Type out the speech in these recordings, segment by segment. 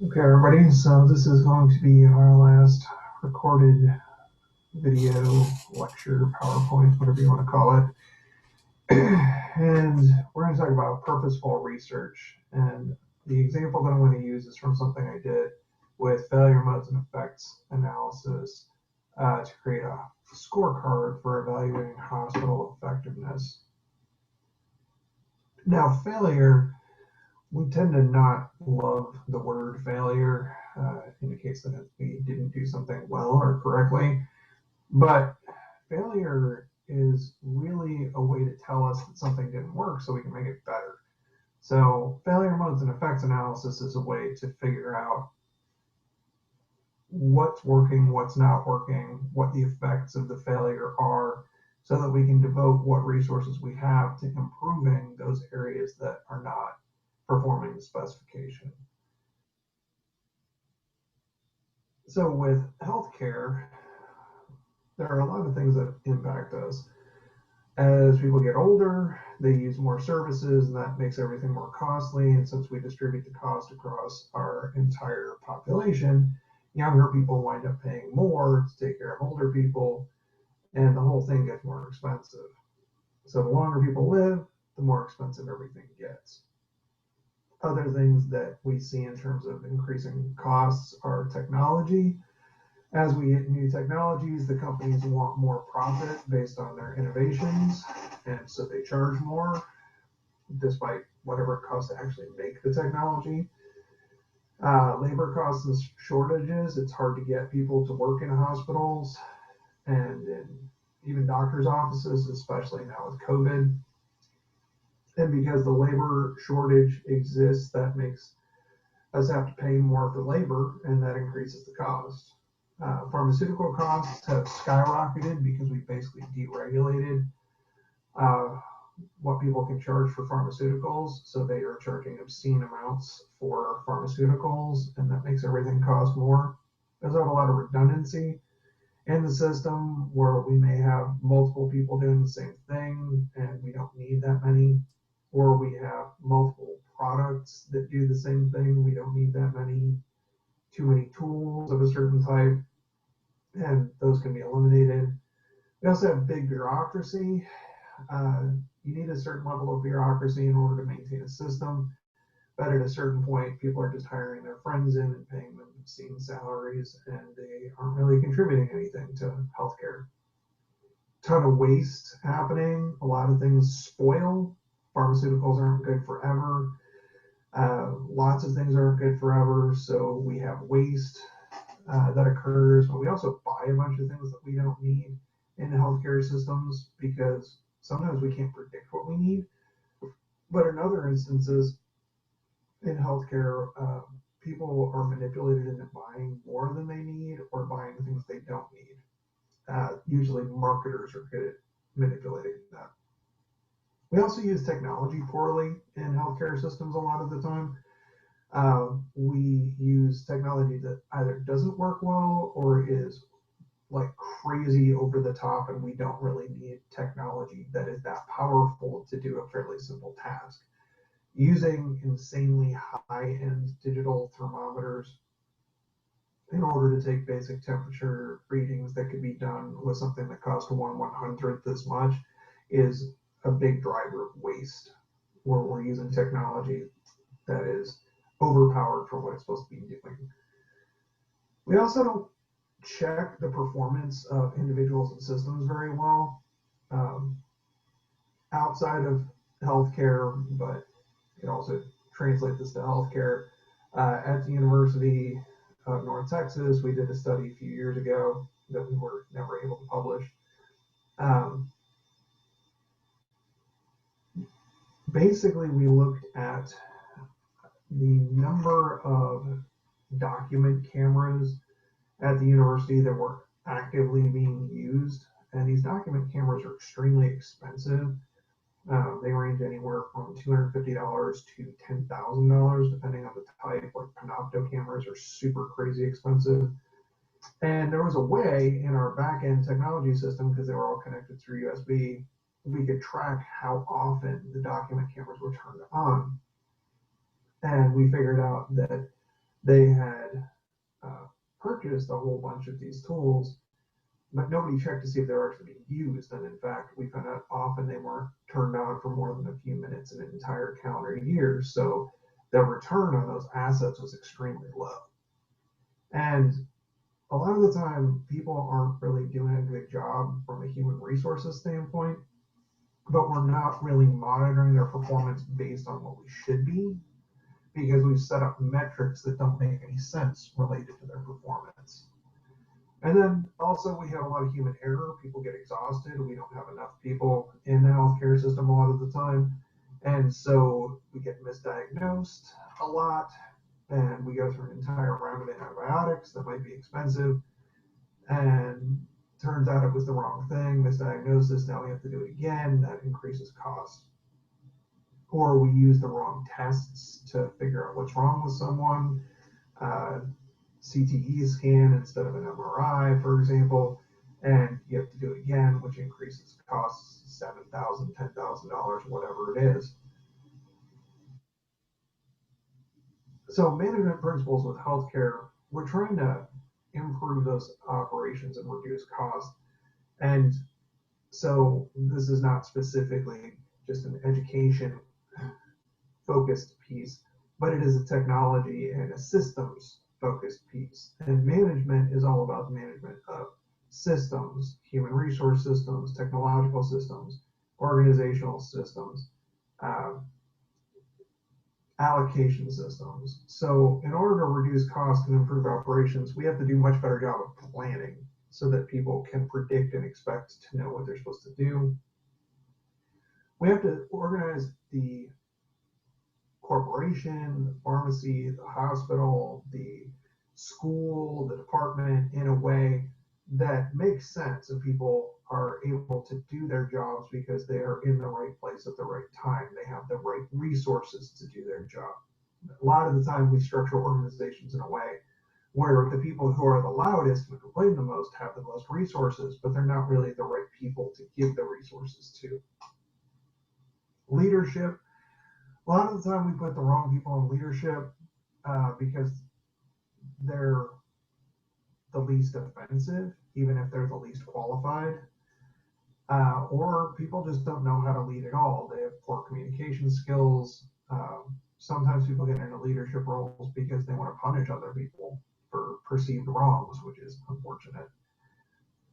Okay, everybody, so this is going to be our last recorded video, lecture, PowerPoint, whatever you want to call it. And we're going to talk about purposeful research. And the example that I'm going to use is from something I did with failure modes and effects analysis to create a scorecard for evaluating hospital effectiveness. Now, failure, we tend to not love the word failure. Indicates that we didn't do something well or correctly. But failure is really a way to tell us that something didn't work so we can make it better. So failure modes and effects analysis is a way to figure out what's working, what's not working, what the effects of the failure are, so that we can devote what resources we have to improving those areas that are not performing the specification. So with healthcare, there are a lot of things that impact us. As people get older, they use more services, and that makes everything more costly. And since we distribute the cost across our entire population, younger people wind up paying more to take care of older people, and the whole thing gets more expensive. So the longer people live, the more expensive everything gets. Other things that we see in terms of increasing costs are technology. As we get new technologies, the companies want more profit based on their innovations, and so they charge more despite whatever it costs to actually make the technology. Labor costs and shortages. It's hard to get people to work in hospitals and in even doctors' offices, especially now with COVID. And because the labor shortage exists, that makes us have to pay more for labor, and that increases the cost. Pharmaceutical costs have skyrocketed because we basically deregulated uh, what people can charge for pharmaceuticals. So they are charging obscene amounts for pharmaceuticals, and that makes everything cost more. There's a lot of redundancy in the system where we may have multiple people doing the same thing and we don't need that many, or we have multiple products that do the same thing. We don't need that many, too many tools of a certain type, and those can be eliminated. We also have big bureaucracy. Uh, you need a certain level of bureaucracy in order to maintain a system. But at a certain point, people are just hiring their friends in and paying them obscene salaries, and they aren't really contributing anything to healthcare. Ton of waste happening. A lot of things spoil. Pharmaceuticals aren't good forever. Lots of things aren't good forever, so we have waste that occurs. But we also buy a bunch of things that we don't need in healthcare systems because sometimes we can't predict what we need. But in other instances, in healthcare, people are manipulated into buying more than they need or buying things they don't need. Usually, marketers are good at manipulating that. We also use technology poorly in healthcare systems a lot of the time. We use technology that either doesn't work well or is like crazy over the top, and we don't really need technology that is that powerful to do a fairly simple task. Using insanely high-end digital thermometers in order to take basic temperature readings that could be done with something that costs 1/100th as much is a big driver of waste, where we're using technology that is overpowered for what it's supposed to be doing. We also don't check the performance of individuals and systems very well um, outside of healthcare, but you can also translate this to healthcare. At the University of North Texas, we did a study a few years ago that we were never able to publish. Um, Basically, we looked at the number of document cameras at the university that were actively being used. And these document cameras are extremely expensive. They range anywhere from $250 to $10,000, depending on the type. Like Panopto cameras are super crazy expensive. And there was a way in our back-end technology system, because they were all connected through USB, we could track how often the document cameras were turned on. And we figured out that They had purchased a whole bunch of these tools, but nobody checked to see if they were actually being used. And in fact, we found out often they weren't turned on for more than a few minutes in an entire calendar year. So the return on those assets was extremely low. And a lot of the time, people aren't really doing a good job from a human resources standpoint, but we're not really monitoring their performance based on what we should be, because we've set up metrics that don't make any sense related to their performance. And then also we have a lot of human error. People get exhausted. We don't have enough people in the healthcare system a lot of the time. And so we get misdiagnosed a lot, and we go through an entire round of antibiotics that might be expensive. And turns out it was the wrong thing, misdiagnosis, now we have to do it again. That increases costs. Or we use the wrong tests to figure out what's wrong with someone. CTE scan instead of an MRI, for example, and you have to do it again, which increases costs $7,000, $10,000, whatever it is. So management principles with healthcare, we're trying to improve those operations and reduce costs. And so this is not specifically just an education focused piece, but it is a technology and a systems focused piece. And management is all about the management of systems, human resource systems, technological systems, organizational systems, allocation systems. So in order to reduce costs and improve operations, we have to do a much better job of planning so that people can predict and expect to know what they're supposed to do. We have to organize the corporation, the pharmacy, the hospital, the school, the department in a way that makes sense and people are able to do their jobs because they are in the right place at the right time. They have the right resources to do their job. A lot of the time we structure organizations in a way where the people who are the loudest and complain the most have the most resources, but they're not really the right people to give the resources to. Leadership, a lot of the time we put the wrong people in leadership because they're the least offensive, even if they're the least qualified, or people just don't know how to lead at all. They have poor communication skills. Sometimes people get into leadership roles because they want to punish other people for perceived wrongs, which is unfortunate.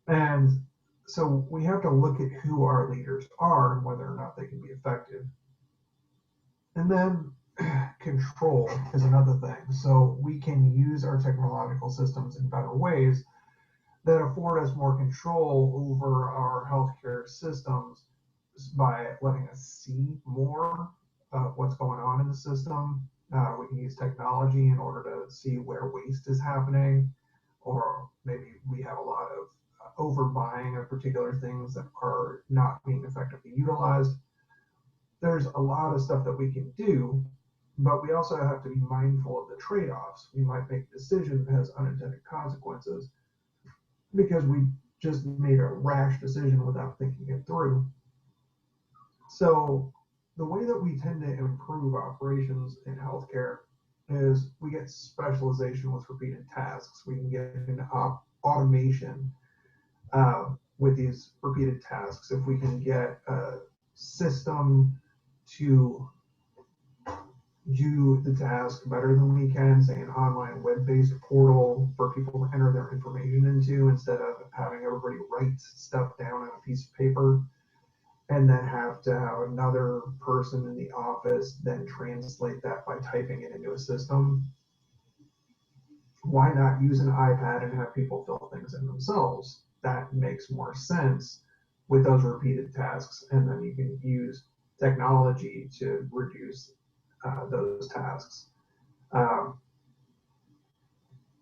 And so we have to look at who our leaders are and whether or not they can be effective. And then control is another thing. So we can use our technological systems in better ways that afford us more control over our healthcare systems by letting us see more of what's going on in the system. We can use technology in order to see where waste is happening, or maybe we have a lot of overbuying of particular things that are not being effectively utilized. There's a lot of stuff that we can do, but we also have to be mindful of the trade-offs. We might make a decision that has unintended consequences because we just made a rash decision without thinking it through. So the way that we tend to improve operations in healthcare is we get specialization with repeated tasks. We can get into automation with these repeated tasks. If we can get a system to do the task better than we can, say an online web-based portal for people to enter their information into instead of having everybody write stuff down on a piece of paper and then have to have another person in the office then translate that by typing it into a system. Why not use an iPad and have people fill things in themselves? That makes more sense with those repeated tasks, and then you can use technology to reduce those tasks.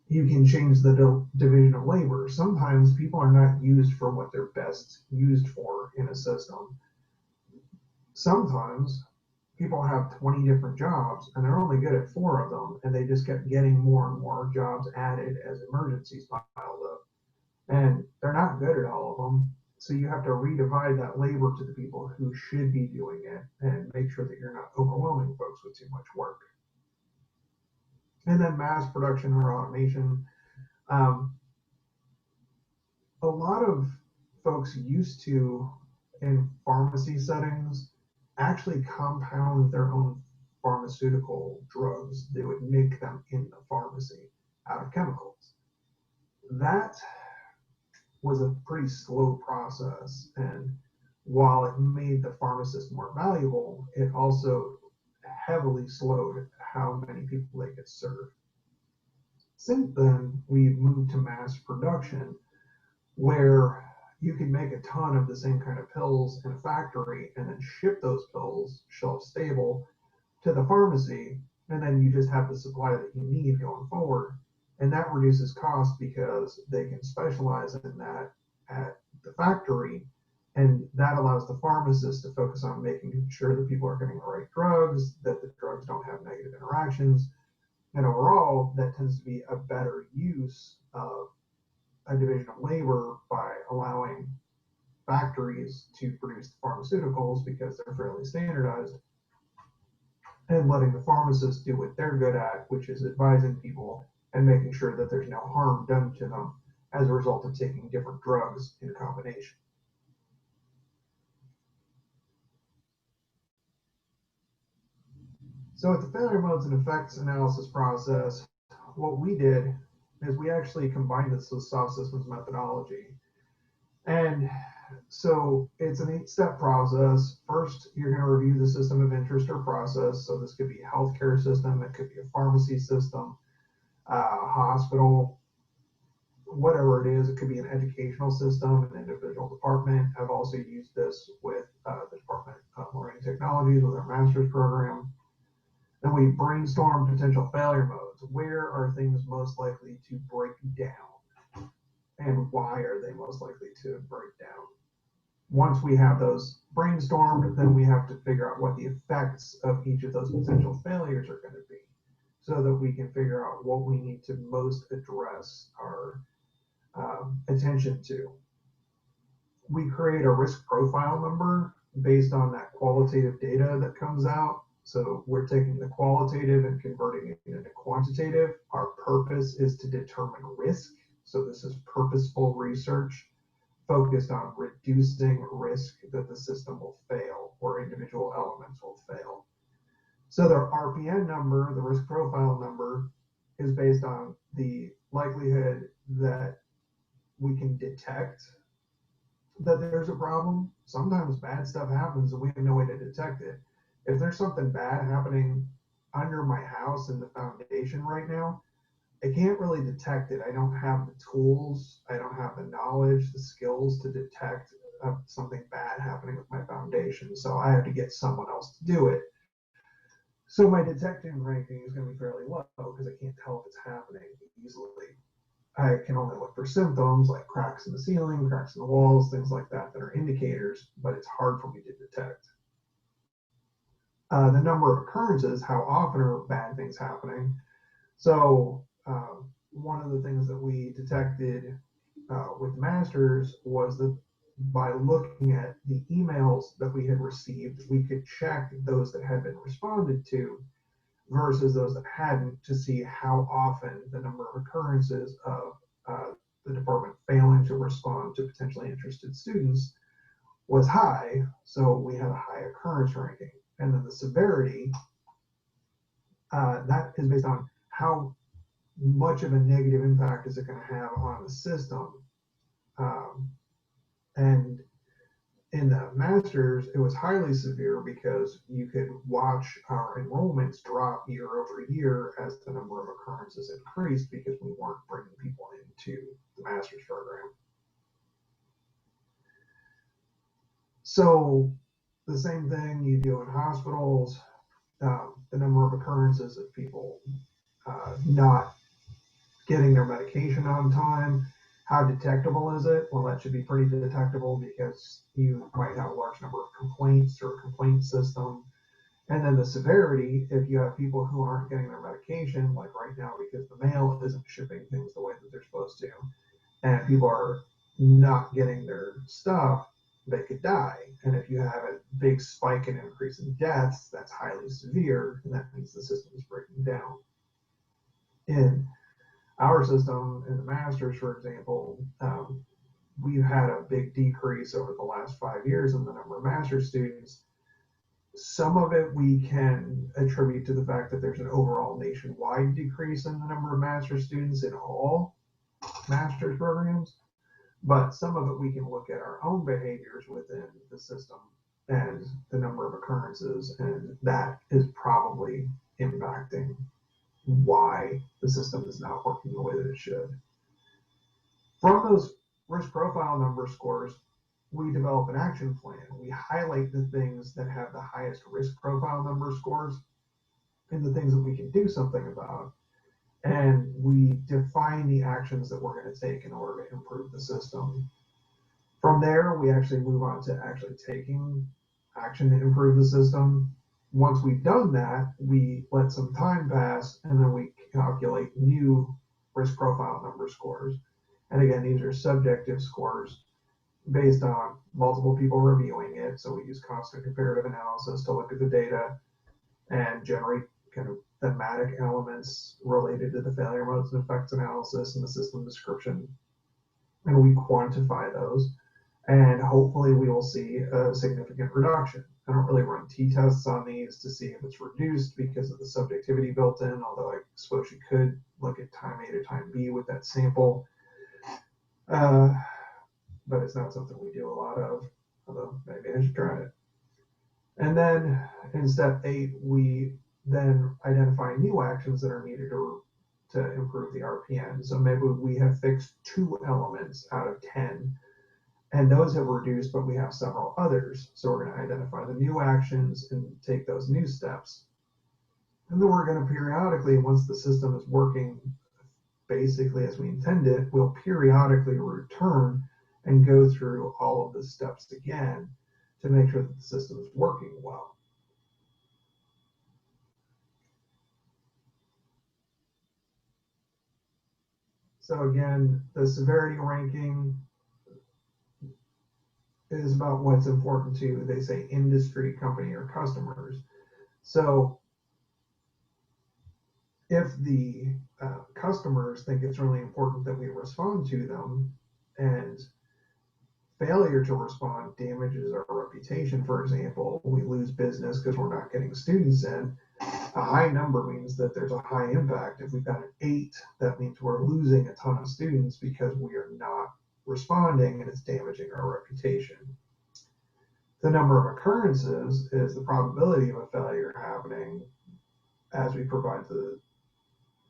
You can change the division of labor. Sometimes people are not used for what they're best used for in a system. Sometimes people have 20 different jobs and they're only good at 4 of them, and they just kept getting more and more jobs added as emergencies piled up. And they're not good at all of them. So you have to redivide that labor to the people who should be doing it and make sure that you're not overwhelming folks with too much work. And then mass production or automation. Um, a lot of folks used to, in pharmacy settings, actually compound their own pharmaceutical drugs. They would make them in the pharmacy out of chemicals. That was a pretty slow process. And while it made the pharmacist more valuable, it also heavily slowed how many people they could serve. Since then, we've moved to mass production where you can make a ton of the same kind of pills in a factory and then ship those pills shelf stable to the pharmacy, and then you just have the supply that you need going forward. And that reduces cost because they can specialize in that at the factory. And that allows the pharmacist to focus on making sure that people are getting the right drugs, that the drugs don't have negative interactions. And overall, that tends to be a better use of a division of labor by allowing factories to produce the pharmaceuticals because they're fairly standardized, and letting the pharmacists do what they're good at, which is advising people and making sure that there's no harm done to them as a result of taking different drugs in combination. So with the failure modes and effects analysis process, what we did is we actually combined this with soft systems methodology. And so it's an 8-step process. First, you're going to review the system of interest or process. So this could be a healthcare system, it could be a pharmacy system, a hospital, whatever it is. It could be an educational system, an individual department. I've also used this with the Department of Learning Technologies with our master's program. Then we brainstorm potential failure modes. Where are things most likely to break down? And why are they most likely to break down? Once we have those brainstormed, then we have to figure out what the effects of each of those potential failures are going to be so that we can figure out what we need to most address our attention to. We create a risk profile number based on that qualitative data that comes out. So we're taking the qualitative and converting it into quantitative. Our purpose is to determine risk. So this is purposeful research focused on reducing risk that the system will fail or individual elements will fail. So the RPN number, the risk profile number, is based on the likelihood that we can detect that there's a problem. Sometimes bad stuff happens and we have no way to detect it. If there's something bad happening under my house in the foundation right now, I can't really detect it. I don't have the tools, I don't have the knowledge, the skills to detect something bad happening with my foundation. So I have to get someone else to do it. So my detection ranking is going to be fairly low because I can't tell if it's happening easily. I can only look for symptoms like cracks in the ceiling, cracks in the walls, things like that that are indicators, but it's hard for me to detect. The number of occurrences, how often are bad things happening? So one of the things that we detected with masters was that by looking at the emails that we had received, we could check those that had been responded to versus those that hadn't to see how often the number of occurrences of the department failing to respond to potentially interested students was high. So we had a high occurrence ranking. And then the severity, that is based on how much of a negative impact is it going to have on the system. And in the masters, it was highly severe because you could watch our enrollments drop year over year as the number of occurrences increased because we weren't bringing people into the master's program. So the same thing you do in hospitals, the number of occurrences of people not getting their medication on time. How detectable is it? Well, that should be pretty detectable because you might have a large number of complaints or a complaint system. And then the severity, if you have people who aren't getting their medication, like right now, because the mail isn't shipping things the way that they're supposed to, and people are not getting their stuff, they could die. And if you have a big spike in increase in deaths, that's highly severe, and that means the system is breaking down. In our system, in the masters, for example, we've had a big decrease over the last 5 years in the number of master's students. Some of it we can attribute to the fact that there's an overall nationwide decrease in the number of master's students in all master's programs, but some of it we can look at our own behaviors within the system and the number of occurrences, and that is probably impacting why the system is not working the way that it should. From those risk profile number scores, we develop an action plan. We highlight the things that have the highest risk profile number scores and the things that we can do something about. And we define the actions that we're going to take in order to improve the system. From there, we actually move on to actually taking action to improve the system. Once we've done that, we let some time pass, and then we calculate new risk profile number scores. And again, these are subjective scores based on multiple people reviewing it. So we use constant comparative analysis to look at the data and generate kind of thematic elements related to the failure modes and effects analysis and the system description. And we quantify those. And hopefully we will see a significant reduction. I don't really run t-tests on these to see if it's reduced because of the subjectivity built in, although I suppose you could look at time A to time B with that sample. But it's not something we do a lot of, although maybe I should try it. And then in step 8, we then identify new actions that are needed to improve the RPN. So maybe we have fixed 2 elements out of 10, and those have reduced, but we have several others. So we're going to identify the new actions and take those new steps. And then we're going to periodically, once the system is working basically as we intend it, we'll periodically return and go through all of the steps again to make sure that the system is working well. So again, the severity ranking is about what's important to, they say, industry, company, or customers. So if the customers think it's really important that we respond to them, and failure to respond damages our reputation, for example, we lose business because we're not getting students in, a high number means that there's a high impact. If we've got an 8, that means we're losing a ton of students because we are not responding and it's damaging our reputation. The number of occurrences is the probability of a failure happening as we provide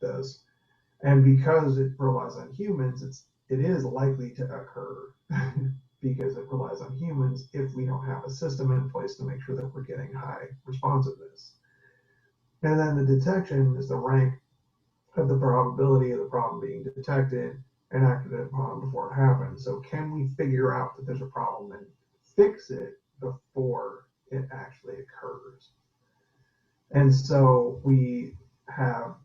this. And because it relies on humans, it is likely to occur because it relies on humans if we don't have a system in place to make sure that we're getting high responsiveness. And then the detection is the rank of the probability of the problem being detected and acted upon before it happens. So can we figure out that there's a problem and fix it before it actually occurs? And so we have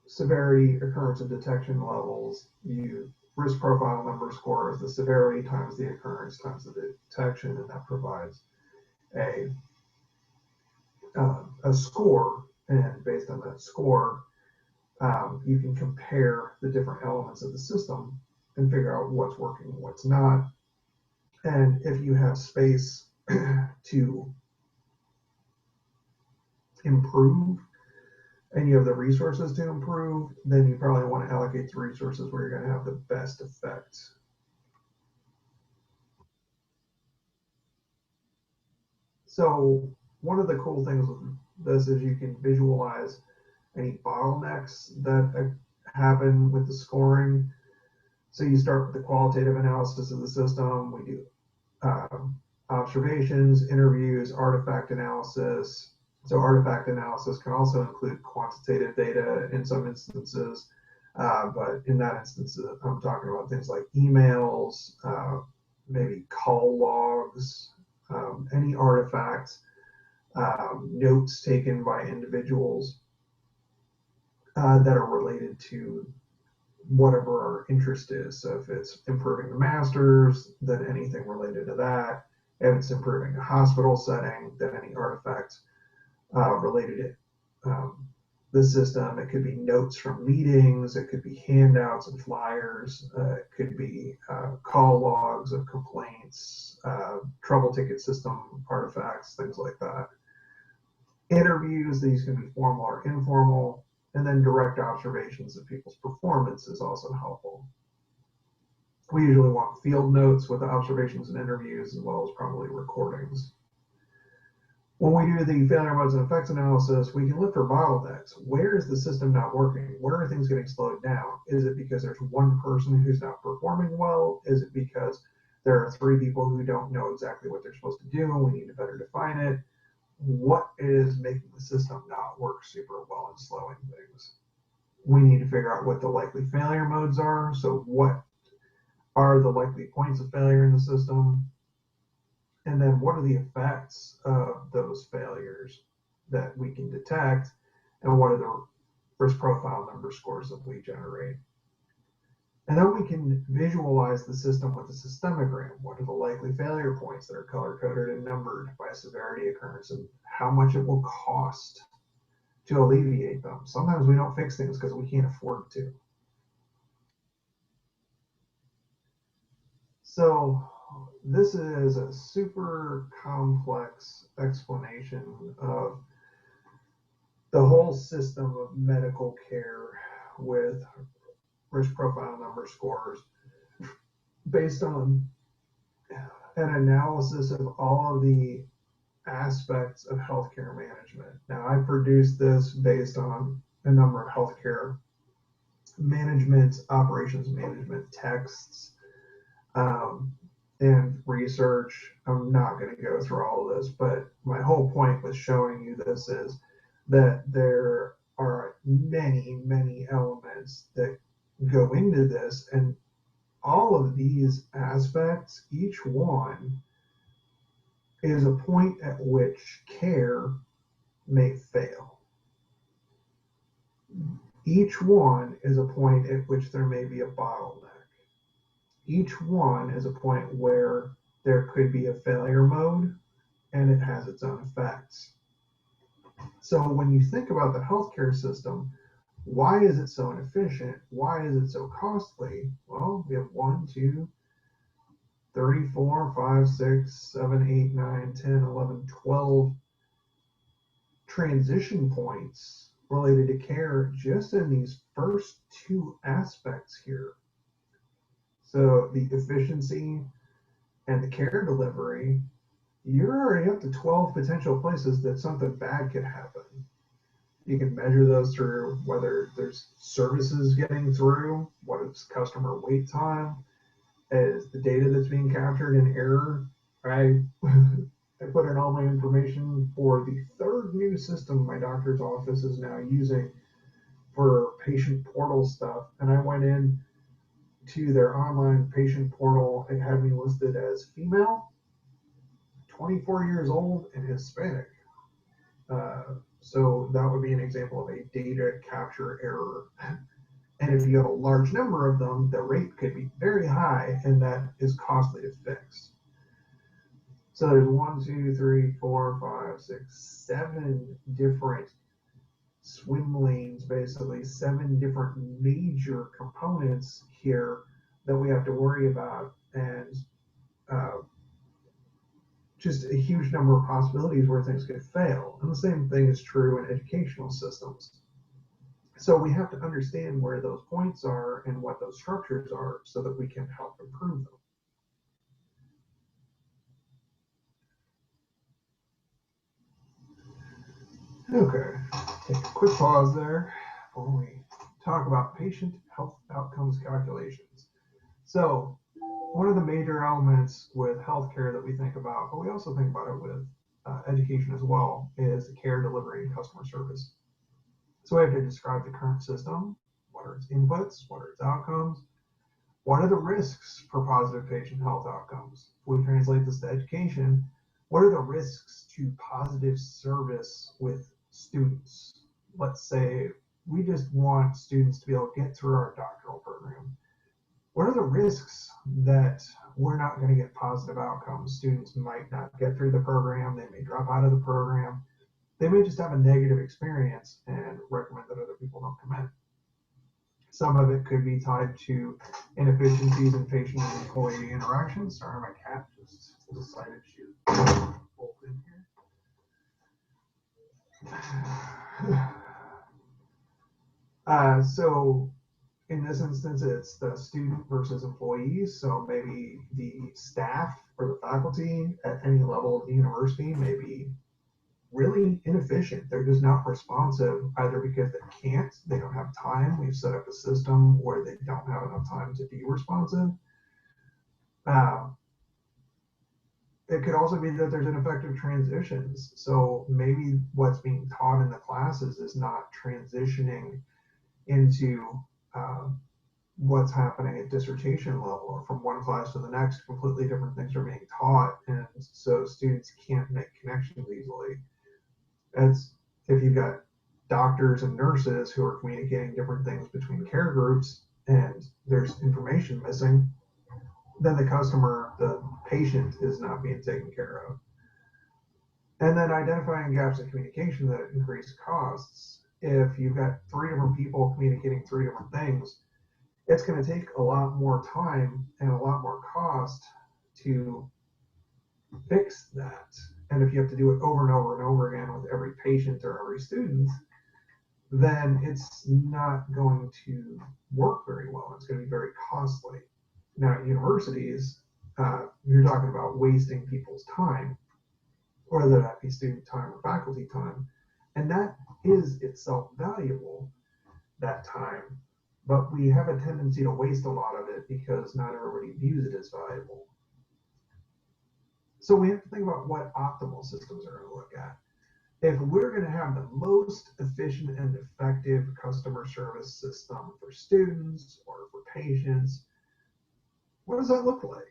severity, occurrence, and detection levels. You risk profile number scores, the severity times the occurrence times the detection, and that provides a score. And based on that score, you can compare the different elements of the system and figure out what's working and what's not. And if you have space to improve and you have the resources to improve, then you probably want to allocate the resources where you're going to have the best effect. So one of the cool things with this is you can visualize any bottlenecks that happen with the scoring. So you start with the qualitative analysis of the system. We do observations, interviews, artifact analysis. So artifact analysis can also include quantitative data in some instances, but in that instance, I'm talking about things like emails, maybe call logs, any artifacts, notes taken by individuals that are related to whatever our interest is. So if it's improving the masters, then anything related to that. If it's improving a hospital setting, then any artifacts related the system. It could be notes from meetings, it could be handouts and flyers, it could be call logs of complaints, trouble ticket system artifacts, things like that. Interviews, these can be formal or informal, and then direct observations of people's performance is also helpful. We usually want field notes with observations and interviews, as well as probably recordings. When we do the failure modes and effects analysis, we can look for bottlenecks. Where is the system not working? Where are things getting slowed down? Is it because there's one person who's not performing well? Is it because there are 3 people who don't know exactly what they're supposed to do and we need to better define it? What is making the system not work super well and slowing things? We need to figure out what the likely failure modes are. So what are the likely points of failure in the system? And then what are the effects of those failures that we can detect? And what are the risk profile number scores that we generate? And then we can visualize the system with a systemogram. What are the likely failure points that are color-coded and numbered by severity occurrence, and how much it will cost to alleviate them? Sometimes we don't fix things because we can't afford to. So this is a super complex explanation of the whole system of medical care with risk profile number scores based on an analysis of all of the aspects of healthcare management. Now, I produced this based on a number of healthcare management, operations management texts, and research. I'm not going to go through all of this, but my whole point with showing you this is that there are many, many elements that go into this, and all of these aspects, each one is a point at which care may fail. Each one is a point at which there may be a bottleneck. Each one is a point where there could be a failure mode and it has its own effects. So when you think about the healthcare system, why is it so inefficient? Why is it so costly? Well, we have 1, 2, 3, 4, 5, 6, 7, 8, 9, 10, 11, 12 transition points related to care just in these first 2 aspects here. So the efficiency and the care delivery, you're already up to 12 potential places that something bad could happen. You can measure those through whether there's services getting through, what is customer wait time, is the data that's being captured in error. I put in all my information for the 3rd new system my doctor's office is now using for patient portal stuff, and I went in to their online patient portal. It had me listed as female, 24 years old, and Hispanic. So that would be an example of a data capture error. And if you have a large number of them, the rate could be very high, and that is costly to fix. So there's 1, 2, 3, 4, 5, 6, 7 different swim lanes, basically 7 different major components here that we have to worry about, and just a huge number of possibilities where things could fail. And the same thing is true in educational systems. So we have to understand where those points are and what those structures are so that we can help improve them. Okay, take a quick pause there before we talk about patient health outcomes calculations. So one of the major elements with healthcare that we think about, but we also think about it with education as well, is the care delivery and customer service. So we have to describe the current system. What are its inputs? What are its outcomes? What are the risks for positive patient health outcomes? If we translate this to education, what are the risks to positive service with students? Let's say we just want students to be able to get through our doctoral program. What are the risks that we're not going to get positive outcomes? Students might not get through the program. They may drop out of the program. they may just have a negative experience and recommend that other people don't come in. Some of it could be tied to inefficiencies in patient and employee interactions. Sorry, my cat just decided to bolt in here. So in this instance, it's the student versus employees. So maybe the staff or the faculty at any level of the university may be really inefficient. They're just not responsive, either because they don't have time. We've set up a system where they don't have enough time to be responsive. It could also be that there's ineffective transitions. So maybe what's being taught in the classes is not transitioning into what's happening at dissertation level, or from one class to the next, completely different things are being taught, and so students can't make connections easily. As if you've got doctors and nurses who are communicating different things between care groups and there's information missing, then the patient is not being taken care of. And then identifying gaps in communication that increase costs. If you've got 3 different people communicating 3 different things, it's going to take a lot more time and a lot more cost to fix that. And if you have to do it over and over and over again with every patient or every student, then it's not going to work very well. It's going to be very costly. Now, at universities, you're talking about wasting people's time, whether that be student time or faculty time, and that is itself valuable, that time, but we have a tendency to waste a lot of it because not everybody views it as valuable. So we have to think about what optimal systems are going to look at. If we're going to have the most efficient and effective customer service system for students or for patients, what does that look like?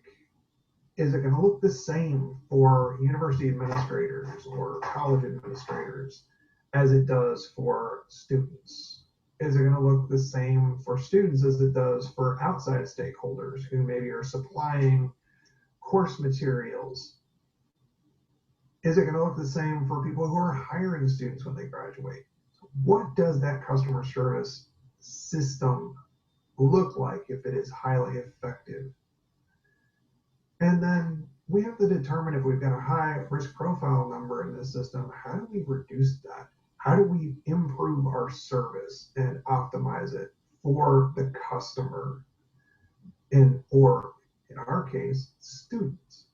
Is it going to look the same for university administrators or college administrators as it does for students? Is it going to look the same for students as it does for outside stakeholders who maybe are supplying course materials? Is it going to look the same for people who are hiring students when they graduate? What does that customer service system look like if it is highly effective? And then we have to determine, if we've got a high risk profile number in this system, how do we reduce that? How do we improve our service and optimize it for the customer, or in our case, students?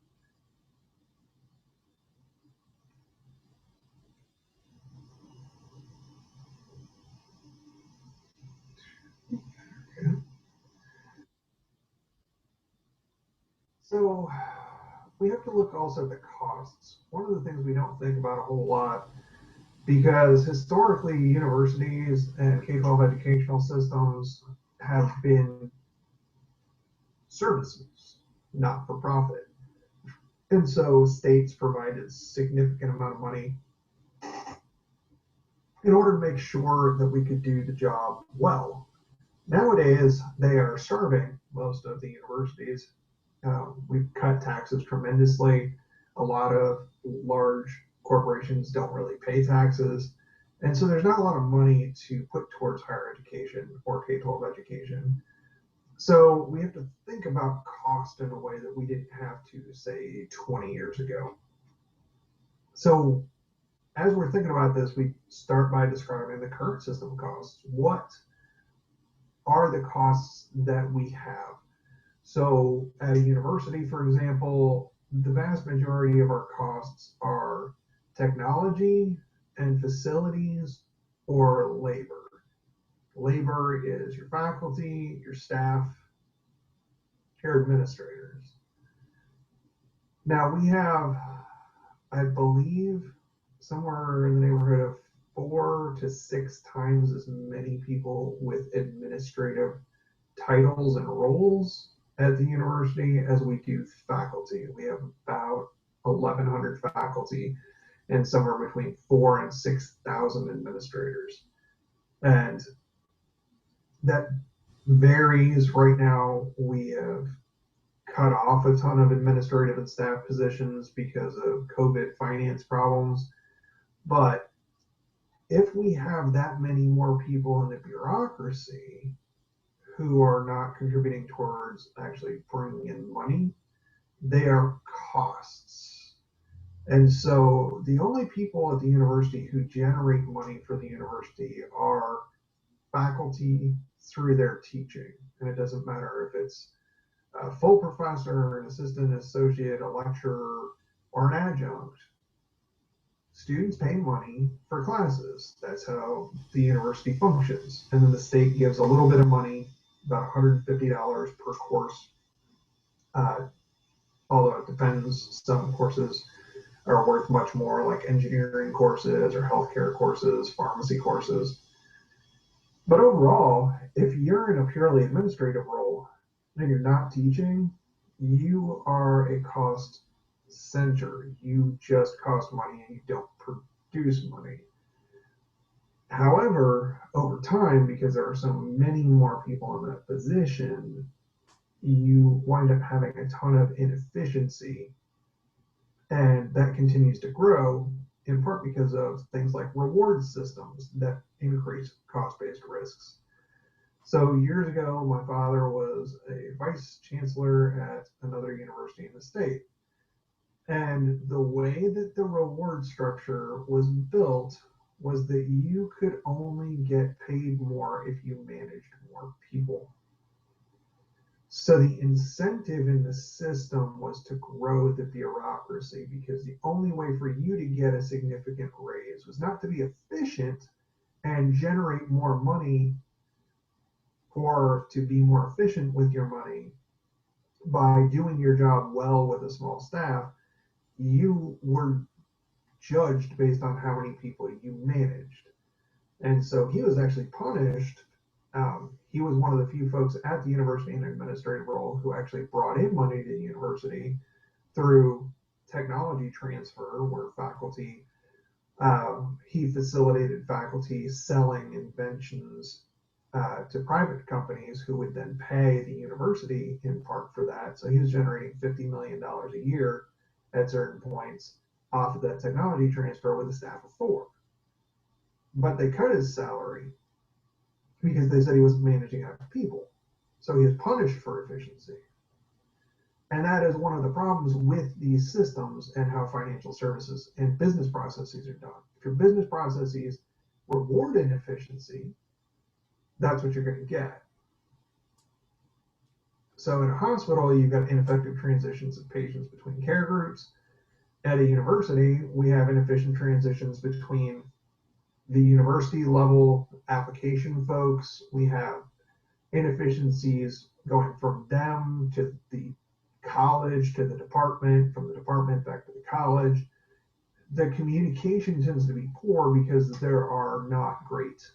So we have to look also at the costs. One of the things we don't think about a whole lot, because historically universities and K-12 educational systems have been services, not for profit. And so states provided significant amount of money in order to make sure that we could do the job well. Nowadays, they are starving most of the universities. We've cut taxes tremendously. A lot of large corporations don't really pay taxes. And so there's not a lot of money to put towards higher education or K-12 education. So we have to think about cost in a way that we didn't have to, say, 20 years ago. So as we're thinking about this, we start by describing the current system costs. What are the costs that we have? So at a university, for example, the vast majority of our costs are technology and facilities or labor. Labor is your faculty, your staff, your administrators. Now we have, I believe, somewhere in the neighborhood of 4 to 6 times as many people with administrative titles and roles at the university as we do faculty. We have about 1,100 faculty and somewhere between 4,000 and 6,000 administrators. And that varies. Right now, we have cut off a ton of administrative and staff positions because of COVID finance problems. But if we have that many more people in the bureaucracy who are not contributing towards actually bringing in money, they are costs. And so the only people at the university who generate money for the university are faculty through their teaching. And it doesn't matter if it's a full professor, an assistant, associate, a lecturer, or an adjunct. Students pay money for classes. That's how the university functions. And then the state gives a little bit of money, about $150 per course, although it depends. Some courses are worth much more, like engineering courses or healthcare courses, pharmacy courses. But overall, if you're in a purely administrative role and you're not teaching, you are a cost center. You just cost money and you don't produce money. However, over time, because there are so many more people in that position, you wind up having a ton of inefficiency. And that continues to grow in part because of things like reward systems that increase cost-based risks. So years ago, my father was a vice chancellor at another university in the state. And the way that the reward structure was built was that you could only get paid more if you managed more people. So the incentive in the system was to grow the bureaucracy, because the only way for you to get a significant raise was not to be efficient and generate more money, or to be more efficient with your money by doing your job well with a small staff. You were judged based on how many people you managed. And so he was actually punished. He was one of the few folks at the university in an administrative role who actually brought in money to the university through technology transfer, where faculty, he facilitated faculty selling inventions to private companies who would then pay the university in part for that. So he was generating $50 million a year at certain points off of that technology transfer with a staff of 4. But they cut his salary because they said he was managing enough people. So he was punished for efficiency. And that is one of the problems with these systems and how financial services and business processes are done. If your business processes reward inefficiency, that's what you're going to get. So in a hospital, you've got ineffective transitions of patients between care groups. At a university, we have inefficient transitions between the university level application folks. We have inefficiencies going from them to the college to the department, from the department back to the college. The communication tends to be poor because there are not great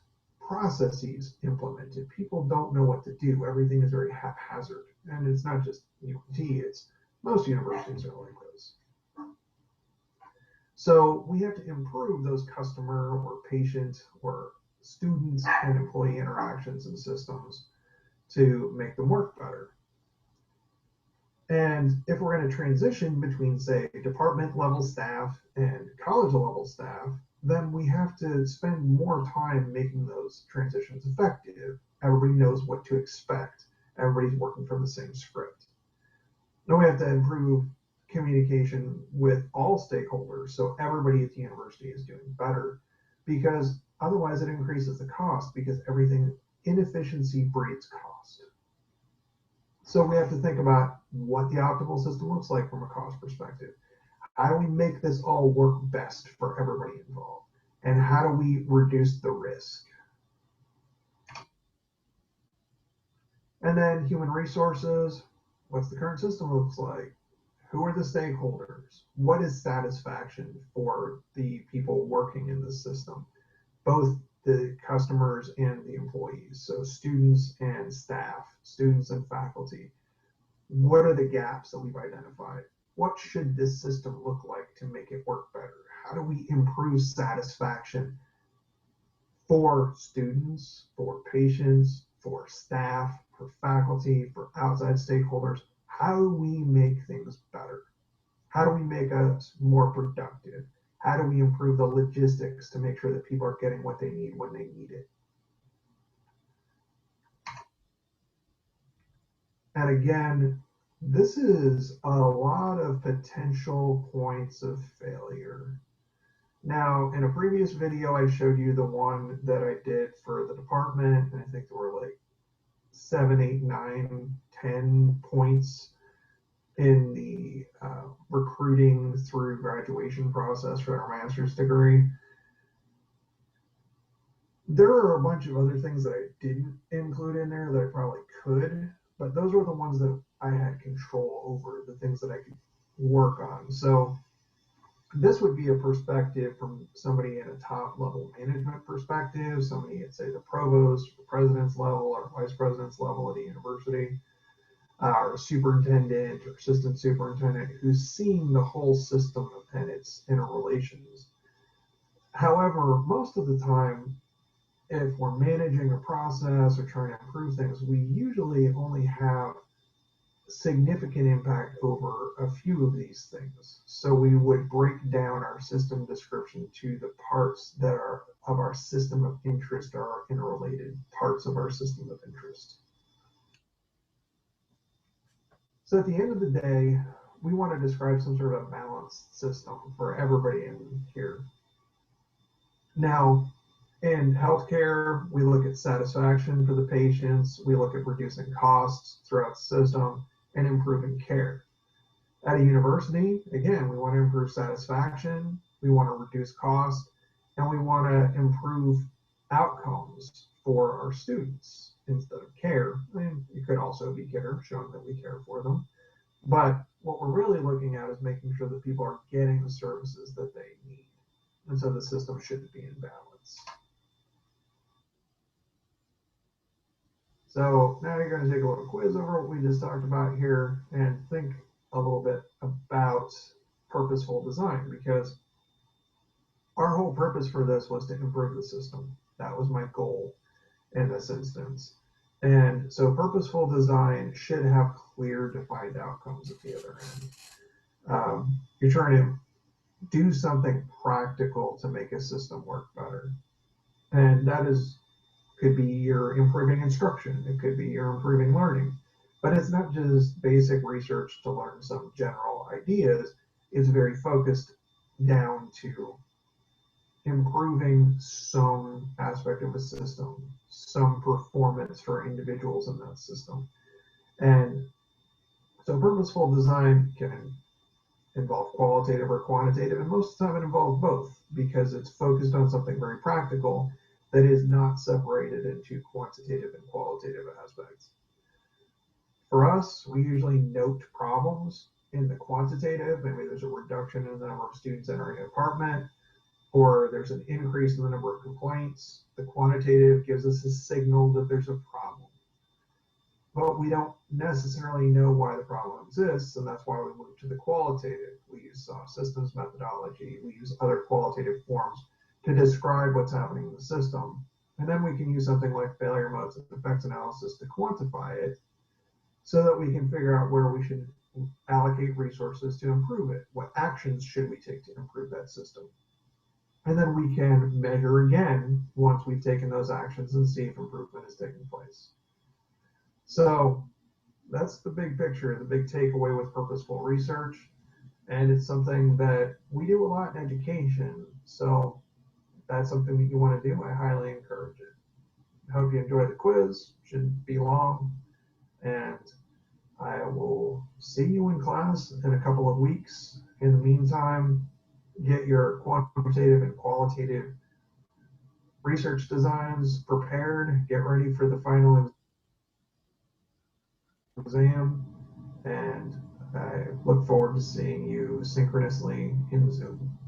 processes implemented. People don't know what to do. Everything is very haphazard. And it's not just UNT, it's most universities are like this. So we have to improve those customer or patient or student and employee interactions and systems to make them work better. And if we're going to transition between, say, department level staff and college level staff, then we have to spend more time making those transitions effective. Everybody knows what to expect. Everybody's working from the same script. Then we have to improve communication with all stakeholders, so everybody at the university is doing better, because otherwise it increases the cost, because inefficiency breeds cost. So we have to think about what the optimal system looks like from a cost perspective. How do we make this all work best for everybody involved? And how do we reduce the risk? And then human resources, what's the current system looks like? Who are the stakeholders? What is satisfaction for the people working in this system? Both the customers and the employees. So students and staff, students and faculty. What are the gaps that we've identified? What should this system look like to make it work better? How do we improve satisfaction for students, for patients, for staff, for faculty, for outside stakeholders? How do we make things better? How do we make us more productive? How do we improve the logistics to make sure that people are getting what they need when they need it? And again, this is a lot of potential points of failure. Now, in a previous video, I showed you the one that I did for the department, and I think there were like 7, 8, 9, 10 points in the recruiting through graduation process for our master's degree. There are a bunch of other things that I didn't include in there that I probably could, but those were the ones that I had control over, the things that I could work on. So this would be a perspective from somebody in a top level management perspective, somebody at, say, the provost, the president's level, or vice president's level at a university, or superintendent or assistant superintendent who's seeing the whole system and its interrelations. However, most of the time, if we're managing a process or trying to improve things, we usually only have significant impact over a few of these things. So we would break down our system description to the parts that are of our system of interest, or our interrelated parts of our system of interest. So at the end of the day, we want to describe some sort of balanced system for everybody in here. Now, in healthcare, we look at satisfaction for the patients, we look at reducing costs throughout the system, and improving care. At a university, again, we want to improve satisfaction, we want to reduce cost, and we want to improve outcomes for our students instead of care. I mean, it could also be care, showing that we care for them. But what we're really looking at is making sure that people are getting the services that they need. And so the system shouldn't be in balance. So now you're going to take a little quiz over what we just talked about here and think a little bit about purposeful design, because our whole purpose for this was to improve the system. That was my goal in this instance. And so purposeful design should have clear defined outcomes at the other end. You're trying to do something practical to make a system work better. And that could be you're improving instruction, it could be you're improving learning, but it's not just basic research to learn some general ideas. It's very focused down to improving some aspect of a system, some performance for individuals in that system. And so purposeful design can involve qualitative or quantitative, and most of the time it involves both, because it's focused on something very practical that is not separated into quantitative and qualitative aspects. For us, we usually note problems in the quantitative. Maybe there's a reduction in the number of students entering a department, or there's an increase in the number of complaints. The quantitative gives us a signal that there's a problem. But we don't necessarily know why the problem exists, and that's why we move to the qualitative. We use systems methodology, we use other qualitative forms to describe what's happening in the system. And then we can use something like failure modes and effects analysis to quantify it, so that we can figure out where we should allocate resources to improve it. What actions should we take to improve that system? And then we can measure again once we've taken those actions and see if improvement is taking place. So that's the big picture, the big takeaway with purposeful research. And it's something that we do a lot in education. So if that's something that you want to do, I highly encourage it. I hope you enjoy the quiz. Shouldn't be long. And I will see you in class in a couple of weeks. In the meantime, get your quantitative and qualitative research designs prepared. Get ready for the final exam. And I look forward to seeing you synchronously in Zoom.